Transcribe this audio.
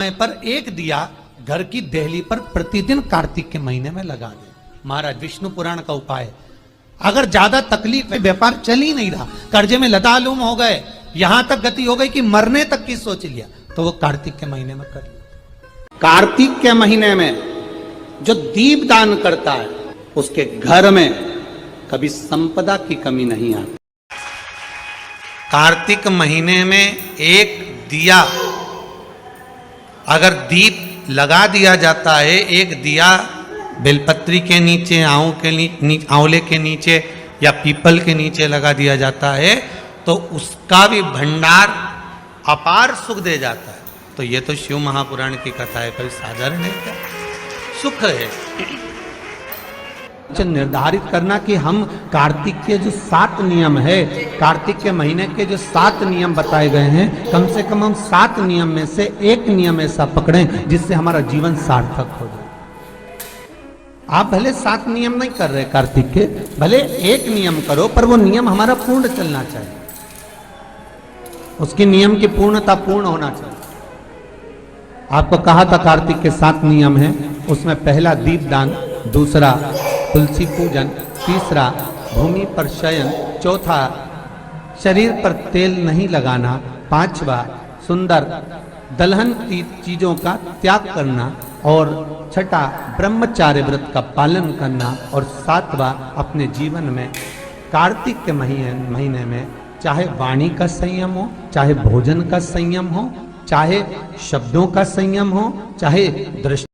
पर एक दिया घर की देहली पर प्रतिदिन कार्तिक के महीने में लगा दे। महाराज विष्णु पुराण का उपाय, अगर ज्यादा तकलीफ है, व्यापार चल ही नहीं रहा, कर्जे में लतालुम हो गए, यहां तक गति हो गई कि मरने तक की सोच लिया, तो वो कार्तिक के महीने में कर लिया। कार्तिक के महीने में जो दीप दान करता है उसके घर में कभी संपदा की कमी नहीं आती। कार्तिक महीने में एक दिया अगर दीप लगा दिया जाता है, एक दिया बेलपत्री के नीचे, आंवले के नीचे या पीपल के नीचे लगा दिया जाता है, तो उसका भी भंडार अपार सुख दे जाता है। तो ये तो शिव महापुराण की कथा है, कोई साधारण है क्या? सुख है। निर्धारित करना कि हम कार्तिक के जो 7 नियम है, कार्तिक के महीने के जो 7 नियम बताए गए हैं, कम से कम हम 7 नियम में से एक नियम ऐसा पकड़ें जिससे हमारा जीवन सार्थक हो जाए। आप भले 7 नियम नहीं कर रहे कार्तिक के, भले एक नियम करो, पर वो नियम हमारा पूर्ण चलना चाहिए, उसकी नियम की पूर्णता पूर्ण होना चाहिए। आपको कहा था कार्तिक के 7 नियम हैं, उसमें पहला दीपदान, दूसरा तुलसी पूजन, तीसरा भूमि पर शयन, चौथा शरीर पर तेल नहीं लगाना, पांचवा सुंदर दलहन की चीजों का त्याग करना, और छठा ब्रह्मचार्य व्रत का पालन करना, और सातवां अपने जीवन में कार्तिक के महीने में चाहे वाणी का संयम हो, चाहे भोजन का संयम हो, चाहे शब्दों का संयम हो, चाहे दृष्टि